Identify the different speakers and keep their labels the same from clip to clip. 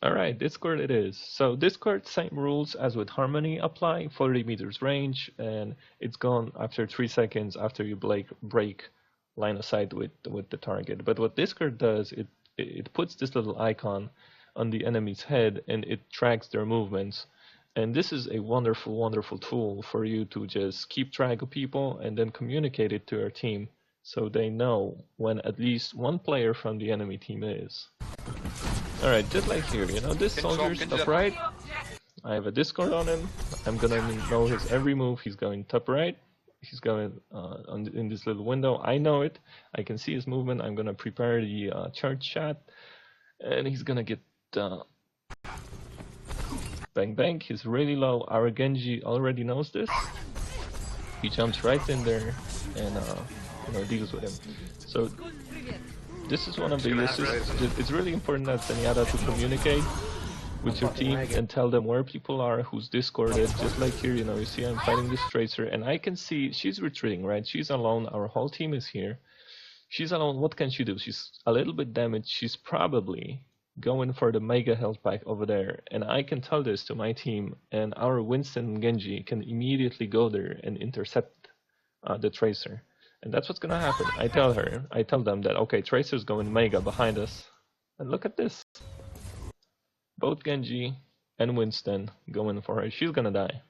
Speaker 1: Alright, Discord it is. So Discord, same rules as with Harmony apply, 40 meters range, and it's gone after 3 seconds after you break line of sight with the target. But what Discord does, it puts this little icon on the enemy's head and it tracks their movements. And this is a wonderful, wonderful tool for you to just keep track of people and then communicate it to your team so they know when at least one player from the enemy team is. Alright, just like here, you know, this soldier's top right. I have a Discord on him. I'm gonna know his every move. He's going top right. He's going in this little window. I know it. I can see his movement. I'm gonna prepare the charge shot. And he's gonna get bang bang. He's really low. Our Genji already knows this. He jumps right in there and you know, deals with him. So this is one of the uses. It's really important that Zenyatta to communicate with your team and tell them where people are, who's discorded. Just like here, you know, you see I'm fighting this tracer and I can see she's retreating, right? She's alone. Our whole team is here. She's alone. What can she do? She's a little bit damaged. She's probably going for the mega health pack over there. And I can tell this to my team, and our Winston and Genji can immediately go there and intercept the tracer. And that's what's gonna happen. I tell them that, okay, Tracer's going mega behind us. And look at this. Both Genji and Winston going for her. She's gonna die.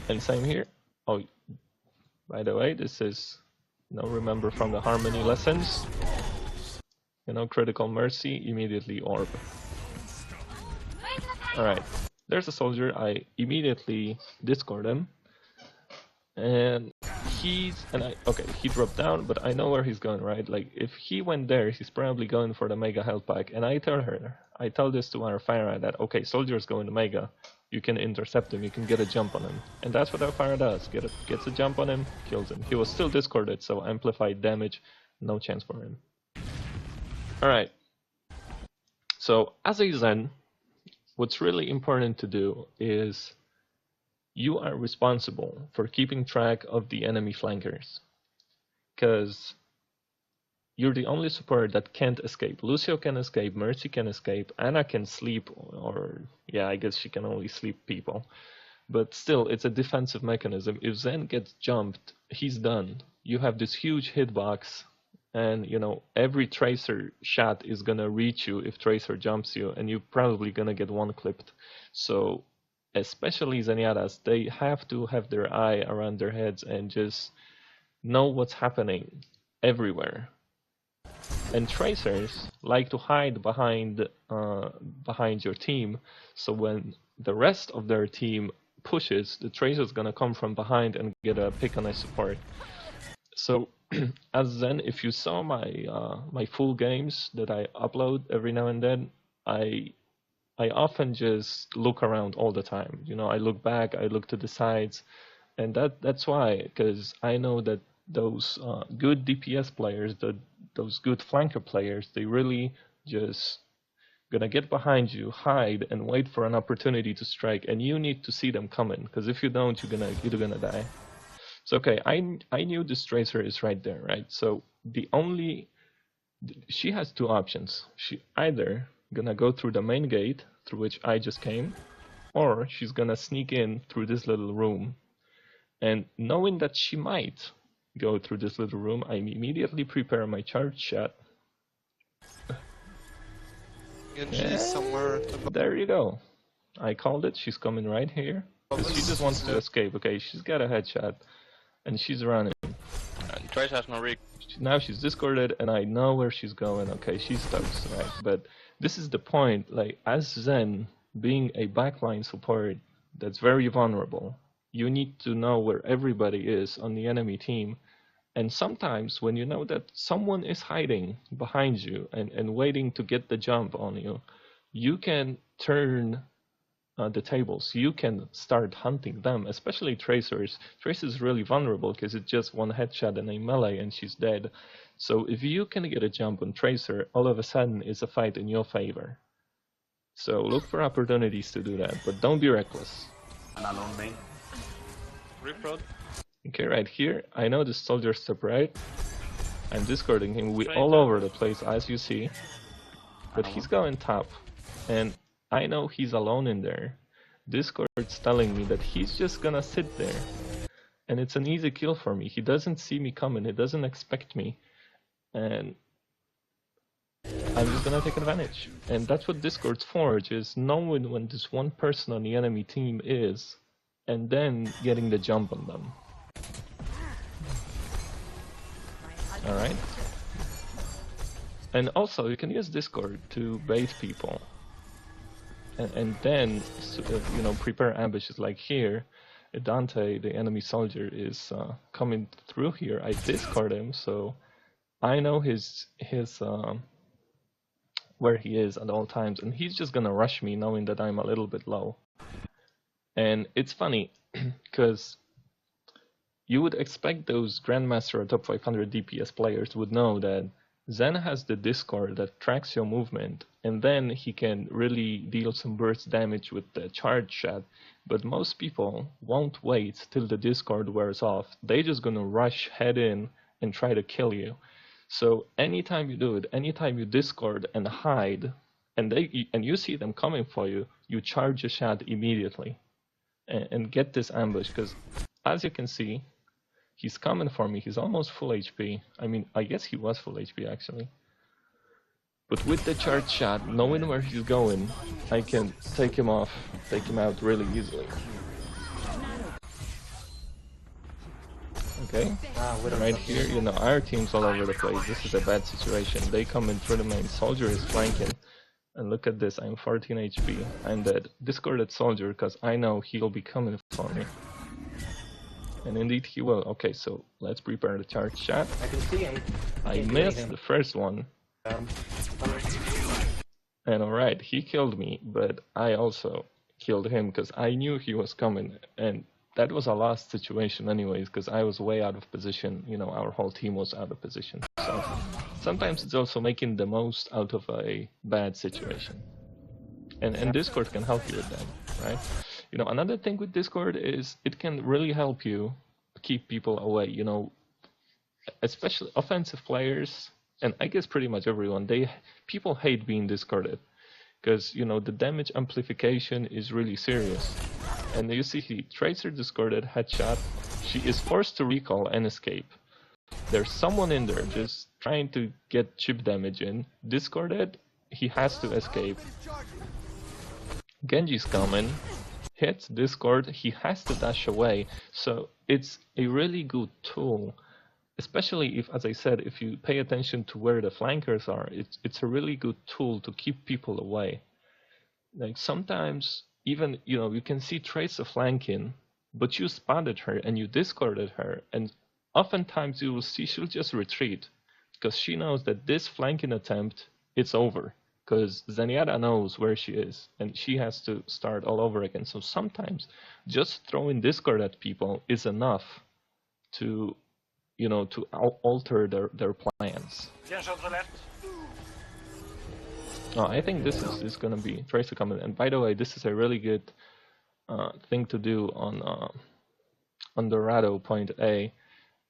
Speaker 1: And same here. Oh, by the way, this is, you know, remember from the Harmony lessons. You know, critical mercy, immediately orb. Alright, there's a soldier. I immediately discord him. And he dropped down, but I know where he's going, right? Like, if he went there, he's probably going for the mega health pack. And I tell this to our Pharah that, okay, soldier's going to mega, you can intercept him, you can get a jump on him. And that's what our Pharah does, gets a jump on him, kills him. He was still discorded, so amplified damage, no chance for him. Alright, so as a Zen, what's really important to do is you are responsible for keeping track of the enemy flankers, because you're the only support that can't escape. Lucio can escape, Mercy can escape, Anna can sleep, or yeah, I guess she can only sleep people. But still, it's a defensive mechanism. If Zen gets jumped, he's done. You have this huge hitbox, and you know, every Tracer shot is gonna reach you if Tracer jumps you, and you're probably gonna get one clipped. So especially Zenyatas, they have to have their eye around their heads and just know what's happening everywhere. And Tracers like to hide behind your team, so when the rest of their team pushes, the Tracer's gonna come from behind and get a pick on a support. So as Zen, if you saw my my full games that I upload every now and then, I often just look around all the time. You know, I look back, I look to the sides, and that's why, because I know that those good DPS players, those good flanker players, they really just gonna get behind you, hide, and wait for an opportunity to strike, and you need to see them coming, because if you don't, you're gonna die. So okay, I knew this Tracer is right there, right? So she has two options. She either gonna go through the main gate through which I just came, or she's gonna sneak in through this little room. And knowing that she might go through this little room, I immediately prepare my charge shot.
Speaker 2: Somewhere.
Speaker 1: There you go. I called it. She's coming right here. She just wants to escape. Okay, she's got a headshot, and she's running.
Speaker 3: Trace has no rig.
Speaker 1: Now she's discorded, and I know where she's going. Okay, she's toast, right? But this is the point. Like, as Zen, being a backline support that's very vulnerable, you need to know where everybody is on the enemy team. And sometimes when you know that someone is hiding behind you and waiting to get the jump on you, you can turn the tables. You can start hunting them, especially Tracers. Tracer is really vulnerable because it's just one headshot and a melee and she's dead. So if you can get a jump on Tracer, all of a sudden it's a fight in your favor. So look for opportunities to do that, but don't be reckless. Okay, right here, I know the soldier's top right. I'm discarding him. We're all over the place, as you see. But he's going top, and I know he's alone in there. Discord's telling me that he's just gonna sit there, and it's an easy kill for me. He doesn't see me coming, he doesn't expect me, and I'm just gonna take advantage. And that's what Discord's forge is, knowing when this one person on the enemy team is, and then getting the jump on them. Alright? And also, you can use Discord to bait people. And then, you know, prepare ambushes. Like here, Dante, the enemy soldier, is coming through here. I discard him, so I know his where he is at all times, and he's just gonna rush me knowing that I'm a little bit low. And it's funny, because you would expect those Grandmaster or top 500 DPS players would know that Zen has the Discord that tracks your movement, and then he can really deal some burst damage with the charge shot. But most people won't wait till the Discord wears off. They're just gonna rush head in and try to kill you. So anytime you do it, anytime you Discord and hide, and you see them coming for you, you charge a shot immediately and get this ambush. Because as you can see, he's coming for me. He's almost full HP. I mean, I guess he was full HP actually. But with the charge shot, knowing where he's going, I can take him off, take him out really easily. Okay, right here, you know, our team's all over the place. This is a bad situation. They come in through the main. Soldier is flanking. And look at this, I'm 14 HP. I'm dead. Discorded soldier, because I know he'll be coming for me. And indeed he will. Okay, so let's prepare the charge shot.
Speaker 4: I can see him.
Speaker 1: I missed the first one. And alright, he killed me, but I also killed him because I knew he was coming. And that was a lost situation anyways, because I was way out of position. You know, our whole team was out of position. So sometimes it's also making the most out of a bad situation. And Discord can help you with that, right? You know, another thing with Discord is it can really help you keep people away, you know, especially offensive players, and I guess pretty much everyone, people hate being discarded, because, you know, the damage amplification is really serious. And you see he Tracer discarded, headshot, she is forced to recall and escape. There's someone in there just trying to get chip damage in, discarded, he has to escape. Genji's coming, hits Discord, he has to dash away. So it's a really good tool, especially if, as I said, if you pay attention to where the flankers are, it's a really good tool to keep people away. Like sometimes even, you know, you can see Tracer flanking, but you spotted her and you discarded her, and oftentimes you will see she'll just retreat because she knows that this flanking attempt, it's over. Because Zenyatta knows where she is, and she has to start all over again. So sometimes just throwing Discord at people is enough to, you know, to alter their plans. Oh, I think this is gonna be Tracer coming. And by the way, this is a really good thing to do on Dorado point A.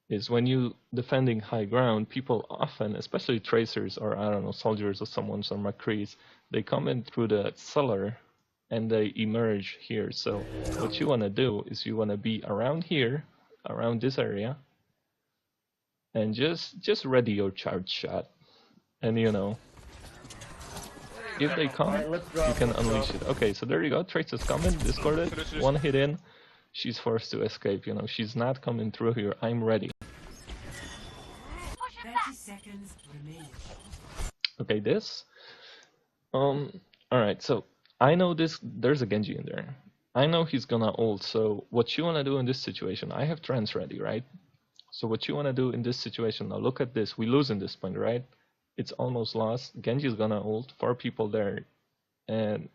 Speaker 1: Is when you defending high ground, people often, especially Tracers or I don't know, soldiers or someone, some McCrees, they come in through the cellar and they emerge here. So what you want to do is you want to be around here, around this area, and just ready your charge shot. And you know, if they come, you can unleash it. Okay, so there you go, Tracer's coming, discarded, one hit in, she's forced to escape, you know, she's not coming through here, I'm ready. Okay, this. Alright, so I know there's a Genji in there. I know he's gonna ult, so what you wanna do in this situation, I have trance ready, right? So what you wanna do in this situation, now look at this, we lose in this point, right? It's almost lost, Genji's gonna ult, 4 people there, and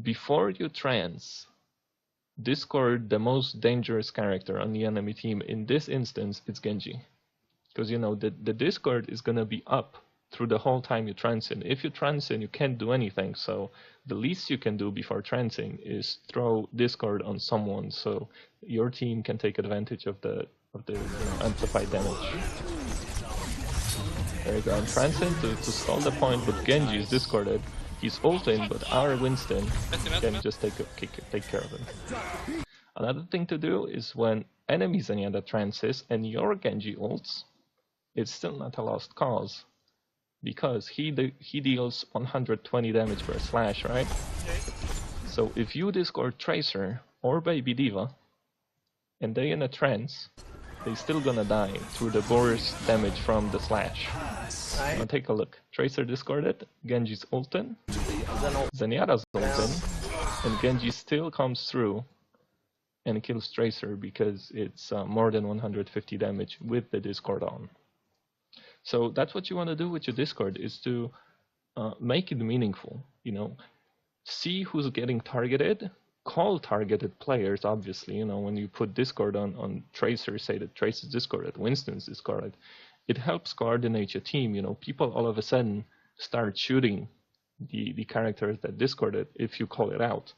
Speaker 1: before you trance, discard the most dangerous character on the enemy team. In this instance, it's Genji. Because, you know, the Discord is going to be up through the whole time you trance in. If you trance in, you can't do anything. So the least you can do before trancing is throw Discord on someone so your team can take advantage of the you know, amplified damage. There you go. And Transcend to stall the point, but Genji is discarded. He's ulting, but our Winston can just take care of him. Another thing to do is when enemy Zenyatta trances and your Genji ults, it's still not a lost cause. Because he deals 120 damage per slash, right? So if you discard Tracer or Baby Diva, and they in a trance, they still gonna die through the burst damage from the slash. Now take a look. Tracer discarded, Genji's ultin, Zenyatta's ultin, and Genji still comes through and kills Tracer because it's more than 150 damage with the discord on. So that's what you want to do with your discord, is to make it meaningful. You know, see who's getting targeted, call targeted players, obviously. You know, when you put discord on Tracer, say that Tracer's discarded, Winston's discarded, it helps coordinate your team. You know, people all of a sudden start shooting the characters that discarded if you call it out.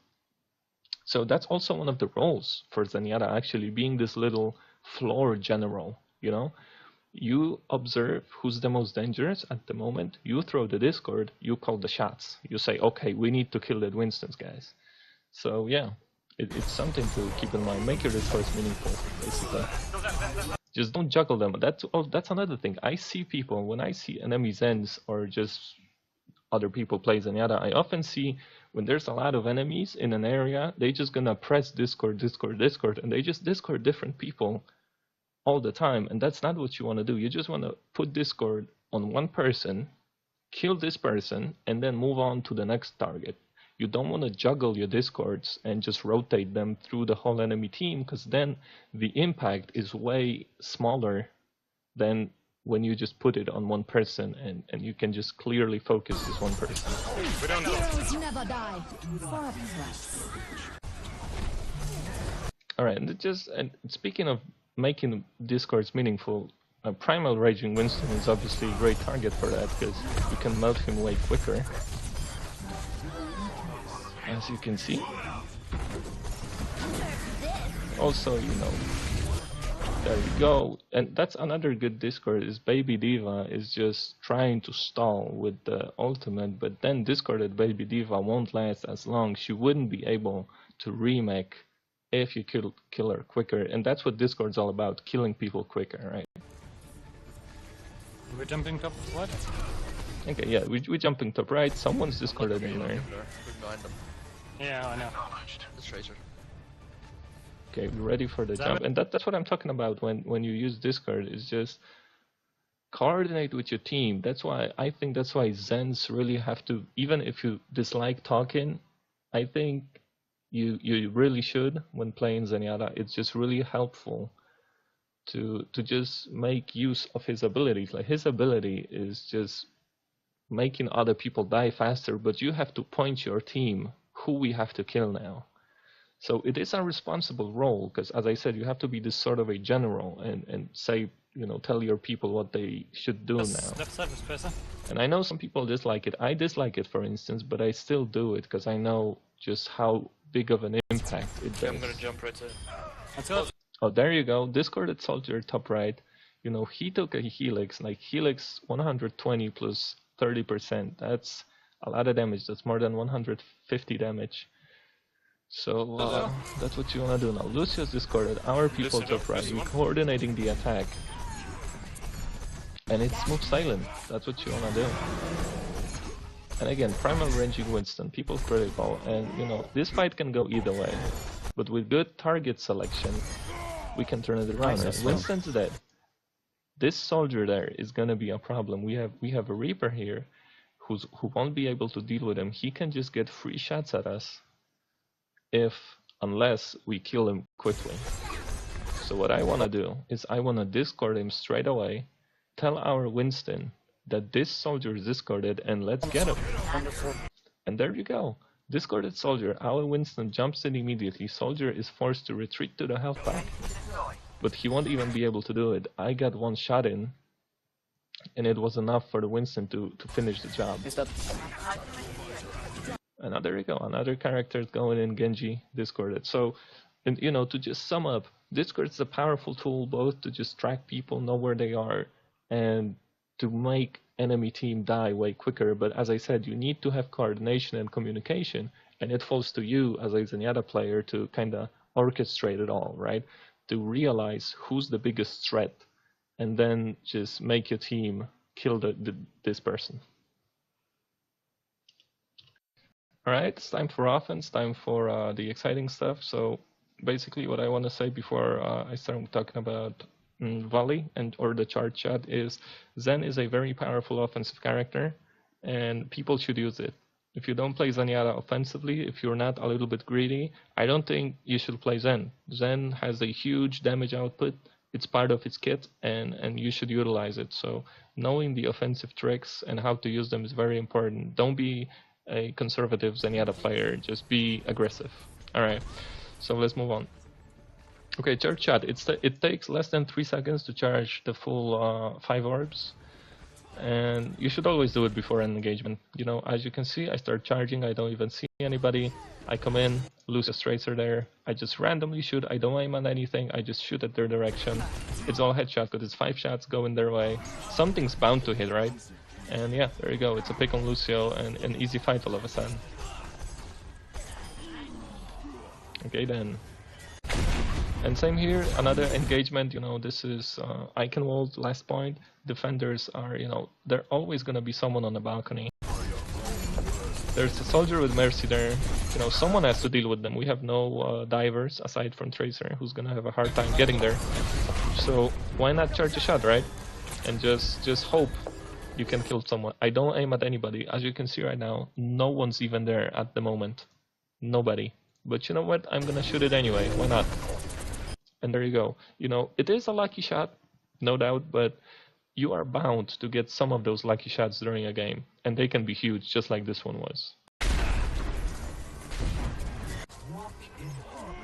Speaker 1: So that's also one of the roles for Zenyatta, actually being this little floor general. You know, you observe who's the most dangerous at the moment, you throw the discord, you call the shots. You say, okay, we need to kill that Winston's, guys. So yeah, it's something to keep in mind. Make your discourse meaningful, basically. Just don't juggle them. That's another thing. I see people, when I see enemy Zens or just other people play Zenyatta, I often see when there's a lot of enemies in an area, they just gonna press discord, and they just discord different people all the time, and that's not what you want to do. You just want to put discord on one person, kill this person, and then move on to the next target. You don't want to juggle your discords and just rotate them through the whole enemy team, because then the impact is way smaller than when you just put it on one person and you can just clearly focus this one person.
Speaker 4: Heroes never die. For a price.
Speaker 1: All right, and speaking of making discords meaningful, Primal Raging Winston is obviously a great target for that, because you can melt him way quicker, as you can see. Also, you know, there you go. And that's another good discord, is Baby Diva is just trying to stall with the ultimate, but then discarded Baby Diva won't last as long. She wouldn't be able to remake if you kill her quicker, and that's what Discord's all about, killing people quicker, right?
Speaker 5: We're jumping top left?
Speaker 1: Okay, yeah, we're jumping top right, someone's discarded in there.
Speaker 2: Behind them.
Speaker 5: Yeah, I know.
Speaker 2: The Tracer.
Speaker 1: Okay, we're ready for the jump, and that's what I'm talking about when you use Discord, is just coordinate with your team. That's why I think that's why Zens really have to, even if you dislike talking, I think you really should, when playing Zenyatta, it's just really helpful to just make use of his abilities. Like, his ability is just making other people die faster, but you have to point your team who we have to kill now. So it is a responsible role, because as I said, you have to be this sort of a general and say, you know, tell your people what they should do now.
Speaker 5: Left side was pressure.
Speaker 1: And I know some people dislike it. I dislike it, for instance, but I still do it because I know just how big of an impact it does.
Speaker 3: I'm gonna jump right there.
Speaker 5: Let's go.
Speaker 1: Oh, there you go. Discorded Soldier top right. You know, he took a Helix, like Helix 120 plus 30%. That's a lot of damage. That's more than 150 damage. So that's what you want to do now. Lucio's discarded. Our people top right. We're coordinating the attack. And it's move silent. That's what you want to do. And again, Primal Ranging Winston, people critical, and you know, this fight can go either way. But with good target selection, we can turn it around. And Winston's dead. This soldier there is gonna be a problem. We have a Reaper here who won't be able to deal with him. He can just get free shots at us unless we kill him quickly. So what I wanna do is I wanna discard him straight away, tell our Winston that this soldier is discarded and let's get him. And there you go. Discarded soldier. Our Winston jumps in immediately. Soldier is forced to retreat to the health pack. But he won't even be able to do it. I got one shot in, and it was enough for the Winston to finish the job. And there you go. Another character is going in, Genji, discarded. So, and you know, to just sum up, Discord is a powerful tool both to just track people, know where they are, and to make enemy team die way quicker. But as I said, you need to have coordination and communication, and it falls to you as a Zenyatta player to kind of orchestrate it all, right? To realize who's the biggest threat, and then just make your team kill this person. All right, it's time for offense, time for the exciting stuff. So basically what I want to say before I start talking about volley or the chart shot is Zen is a very powerful offensive character, and people should use it. If you don't play Zenyatta offensively, if you're not a little bit greedy, I don't think you should play Zen. Zen has a huge damage output. It's part of its kit, and you should utilize it. So knowing the offensive tricks and how to use them is very important. Don't be a conservative Zenyatta player, just be aggressive. All right, so let's move on. Okay, charge shot. It takes less than 3 seconds to charge the full 5 orbs, and you should always do it before an engagement. You know, as you can see, I start charging, I don't even see anybody. I come in, Lucius Tracer there. I just randomly shoot. I don't aim at anything. I just shoot at their direction. It's all headshot because it's 5 shots going their way. Something's bound to hit, right? And yeah, there you go. It's a pick on Lucio and an easy fight all of a sudden. Okay then. And same here, another engagement, you know, this is Eichenwald, last point. Defenders are, you know, they're always going to be someone on the balcony. There's a soldier with Mercy there. You know, someone has to deal with them. We have no divers aside from Tracer, who's going to have a hard time getting there. So why not charge a shot, right? And just hope you can kill someone. I don't aim at anybody. As you can see right now, no one's even there at the moment. Nobody. But you know what? I'm going to shoot it anyway. Why not? And there you go. You know, it is a lucky shot, no doubt, but you are bound to get some of those lucky shots during a game, and they can be huge, just like this one was.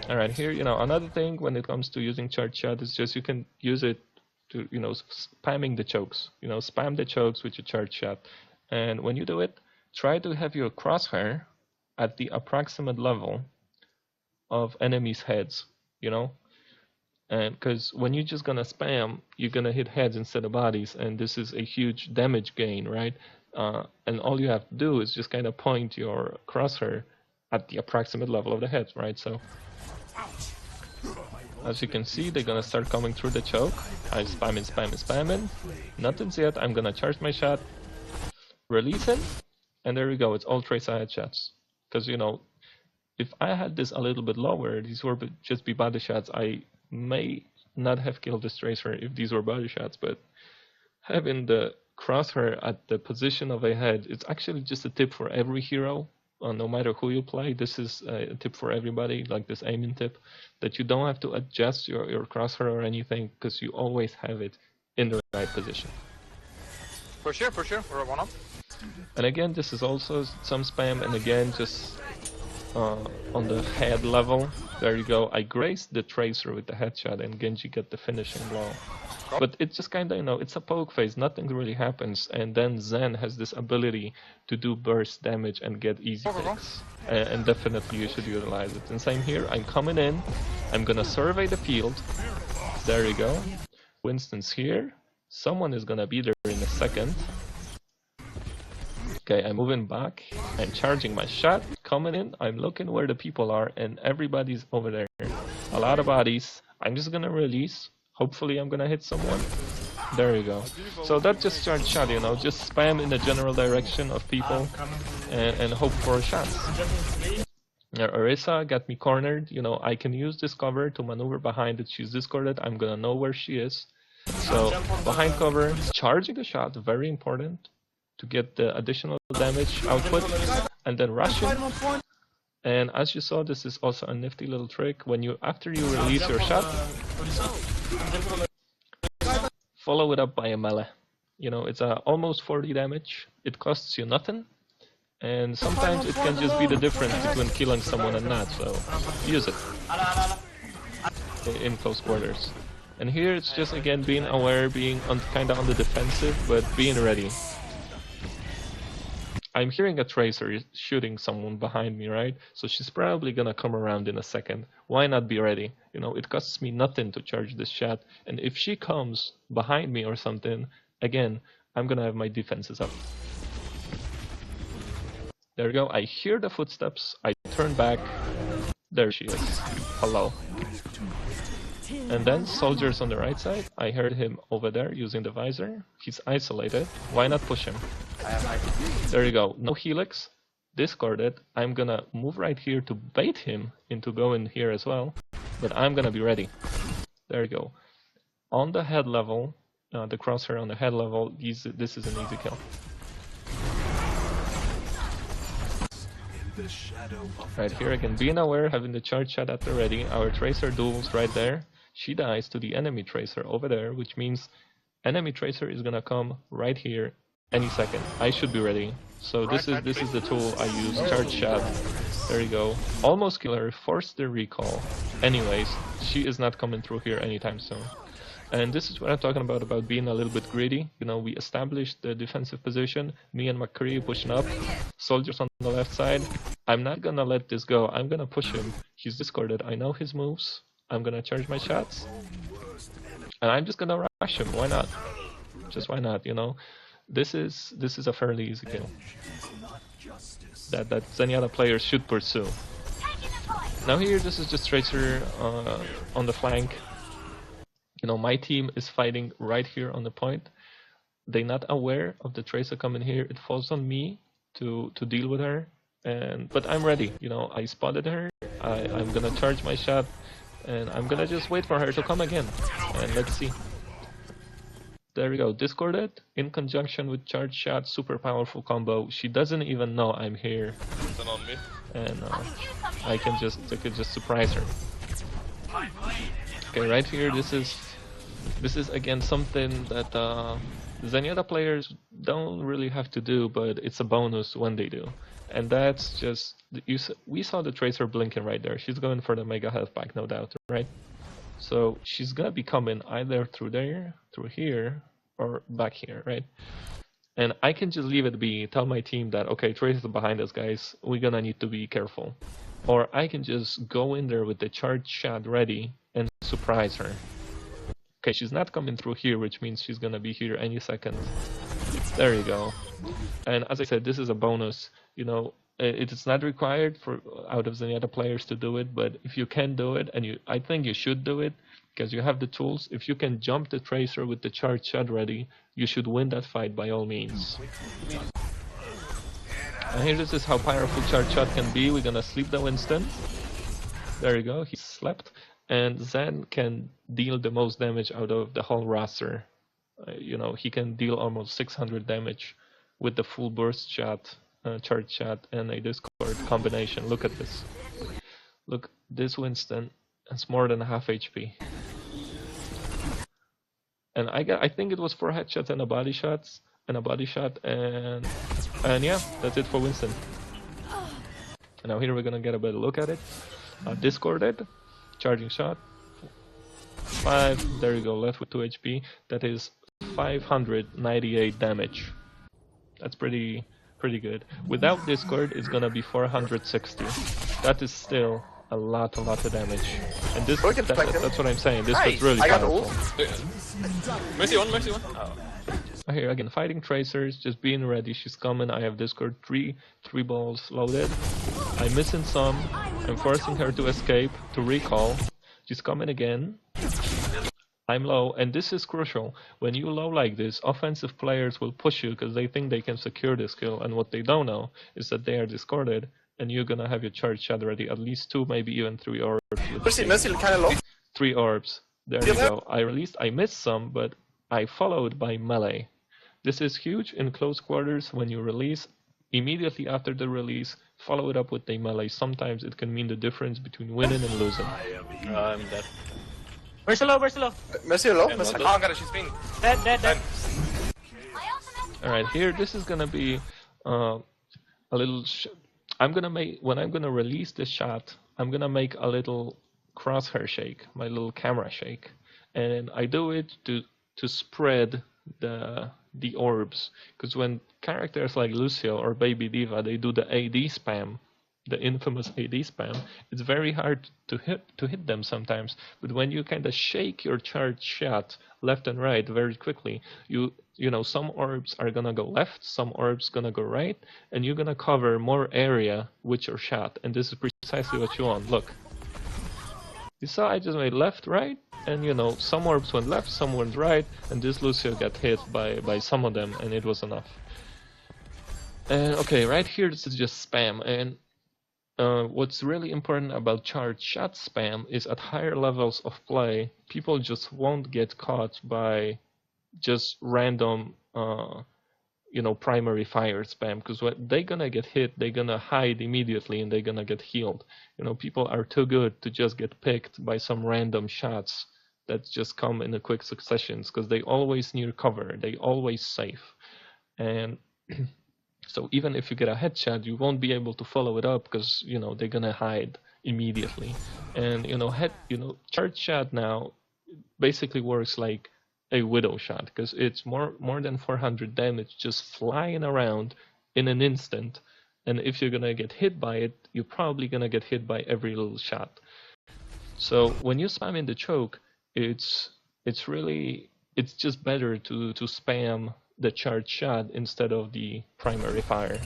Speaker 1: All right, here, you know, another thing when it comes to using charge shot is just you can use it to, you know, spamming the chokes. You know, spam the chokes with your charge shot. And when you do it, try to have your crosshair at the approximate level of enemies' heads, you know? And because when you're just gonna spam, you're gonna hit heads instead of bodies, and this is a huge damage gain, right? And all you have to do is just kind of point your crosshair at the approximate level of the head, right? So, as you can see, they're gonna start coming through the choke. I'm spamming. Nothing's yet. I'm gonna charge my shot, release it, and there we go. It's all Tracer headshots. Because, you know, if I had this a little bit lower, these were just be body shots. I may not have killed this Tracer if these were body shots, but having the crosshair at the position of a head, it's actually just a tip for every hero, no matter who you play. This is a tip for everybody, like this aiming tip, that you don't have to adjust your crosshair or anything, because you always have it in the right position.
Speaker 3: For sure, we're one up.
Speaker 1: And again, this is also some spam, and again, just on the head level. There you go. I grazed the Tracer with the headshot, and Genji got the finishing blow. But it's just kind of, you know, it's a poke phase. Nothing really happens, and then Zen has this ability to do burst damage and get easy picks. And definitely you should utilize it. And same here. I'm coming in. I'm gonna survey the field. There you go. Winston's here. Someone is gonna be there in a second. Okay, I'm moving back. I'm charging my shot, coming in. I'm looking where the people are, and everybody's over there. A lot of bodies. I'm just gonna release. Hopefully I'm gonna hit someone. There you go. So that's just charge shot, you know, just spam in the general direction of people and hope for shots. Orisa got me cornered. You know, I can use this cover to maneuver behind it. She's discorded. I'm gonna know where she is. So behind cover, charging the shot, very important to get the additional damage output, and then rushing. And as you saw, this is also a nifty little trick. When you, after you release your shot, follow it up by a melee. You know, it's almost 40 damage. It costs you nothing, and sometimes it can just be the difference between killing someone and not. So use it in close quarters. And here it's just again being aware, being kind of on the defensive, but being ready. I'm hearing a Tracer shooting someone behind me, right? So she's probably gonna come around in a second. Why not be ready? You know, it costs me nothing to charge this shot. And if she comes behind me or something, again, I'm gonna have my defenses up. There we go. I hear the footsteps. I turn back. There she is. Hello. And then soldiers on the right side. I heard him over there using the visor. He's isolated. Why not push him? There you go. No helix. Discarded. I'm gonna move right here to bait him into going here as well. But I'm gonna be ready. There you go. On the head level, the crosshair on the head level, this is an easy kill. Right here again, being aware, having the charge shot at the ready. Our tracer duels right there. She dies to the enemy tracer over there, which means enemy tracer is gonna come right here any second. I should be ready. So this is the tool I use. Charge shot. There you go. Almost kill her. Force the recall. Anyways, she is not coming through here anytime soon. And this is what I'm talking about being a little bit greedy. You know, we established the defensive position. Me and McCree pushing up. Soldiers on the left side. I'm not gonna let this go. I'm gonna push him. He's discarded. I know his moves. I'm gonna charge my shots. And I'm just gonna rush him. Why not? Just why not, you know? This is a fairly easy kill. That Zenyatta players should pursue. Now here, this is just Tracer on the flank. You know, my team is fighting right here on the point. They're not aware of the Tracer coming here. It falls on me to deal with her. But I'm ready. You know, I spotted her. I'm gonna charge my shot, and I'm gonna just wait for her to come again. And let's see. There we go. Discorded in conjunction with charge shot. Super powerful combo. She doesn't even know I'm here.
Speaker 2: On me.
Speaker 1: And I could just surprise her. Okay, right here, this is again something that Zenyatta players don't really have to do, but it's a bonus when they do. And that's just, we saw the Tracer blinking right there. She's going for the Mega Health Pack, no doubt, right? So she's gonna be coming either through there, through here, or back here, right? And I can just leave it be, tell my team that, okay, Tracer's behind us, guys, we're gonna need to be careful. Or I can just go in there with the charge shot ready and surprise her. Okay, she's not coming through here, which means she's gonna be here any second. There you go. And as I said, this is a bonus. You know, it is not required for out of Zenyatta players to do it, but if you can do it, and I think you should do it, because you have the tools. If you can jump the Tracer with the charge shot ready, you should win that fight by all means. And here, this is how powerful charge shot can be. We're gonna sleep the Winston. There you go, he slept. And Zen can deal the most damage out of the whole roster. You know, he can deal almost 600 damage with the full burst shot, charge shot, and a Discord combination. Look at this. Look, this Winston has more than half HP. And I think it was 4 headshots and a body shot, and yeah, that's it for Winston. And now here we're gonna get a better look at it. Discorded, charging shot, 5. There you go, left with 2 HP. That is 598 damage. That's pretty good. Without Discord, it's gonna be 460. That is still a lot of damage. And this, that's what I'm saying. This was really powerful.
Speaker 2: Mercy one.
Speaker 1: Oh. Here again, fighting Tracers, just being ready. She's coming. I have Discord, three balls loaded. I'm missing some. I'm forcing her to escape, to recall. She's coming again. I'm low, and this is crucial. When you low like this, offensive players will push you because they think they can secure this kill, and what they don't know is that they are discarded, and you're gonna have your charge shot ready. At least 2, maybe even 3 orbs.
Speaker 3: Mercy kind of low.
Speaker 1: 3 orbs. There you go. I missed some, but I followed by melee. This is huge in close quarters when you release. Immediately after the release, follow it up with a melee. Sometimes it can mean the difference between winning and losing.
Speaker 5: I'm dead. Mercy low.
Speaker 3: Mercy low. Mercy.
Speaker 2: Oh, got it. She's been
Speaker 5: Dead.
Speaker 1: Alright, here, this is gonna be a little... when I'm gonna release the shot, I'm gonna make a little crosshair shake, my little camera shake. And I do it to spread the orbs. Because when characters like Lucio or Baby Diva, they do the AD spam, the infamous AD spam, it's very hard to hit them sometimes. But when you kind of shake your charge shot left and right very quickly, you you know, some orbs are gonna go left, some orbs gonna go right, and you're gonna cover more area with your shot, and this is precisely what you want. Look. You saw I just made left, right, and you know, some orbs went left, some went right, and this Lucio got hit by some of them, and it was enough. And okay, right here this is just spam, and what's really important about charge shot spam is at higher levels of play, people just won't get caught by just random you know, primary fire spam, because when they're gonna get hit, they're gonna hide immediately and they're gonna get healed. You know, people are too good to just get picked by some random shots that just come in a quick successions, because they always near cover, they always safe. And so even if you get a headshot, you won't be able to follow it up because, you know, they're gonna hide immediately. And you know, charge shot now basically works like a widow shot, because it's more than 400 damage just flying around in an instant, and if you're gonna get hit by it, you're probably gonna get hit by every little shot. So when you spam in the choke, it's just better to spam the charge shot instead of the primary fire.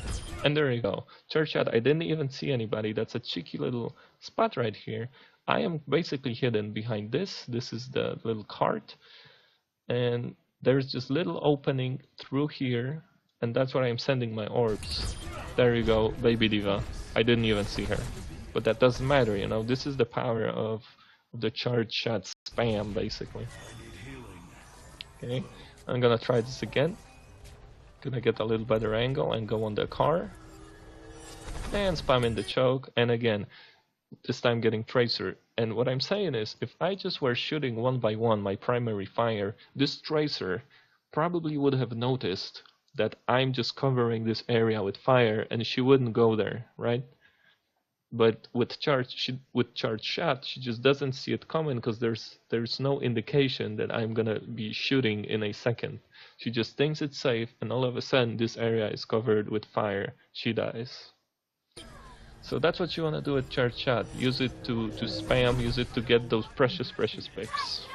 Speaker 1: And there you go, charge shot. I didn't even see anybody. That's a cheeky little spot right here. I am basically hidden behind this is the little cart, and there's just little opening through here, and that's where I'm sending my orbs. There you go, baby diva. I didn't even see her, but that doesn't matter, you know. This is the power of the charge shot spam, basically. Okay, I'm gonna try this again. Gonna get a little better angle and go on the car and spam in the choke, and again, this time getting tracer. And what I'm saying is, if I just were shooting one by one my primary fire, this tracer probably would have noticed that I'm just covering this area with fire, and she wouldn't go there, right? But with charge shot, she just doesn't see it coming, because there's no indication that I'm gonna be shooting in a second. She just thinks it's safe, and all of a sudden this area is covered with fire. She dies. So that's what you want to do with charge shot. Use it to spam, use it to get those precious picks.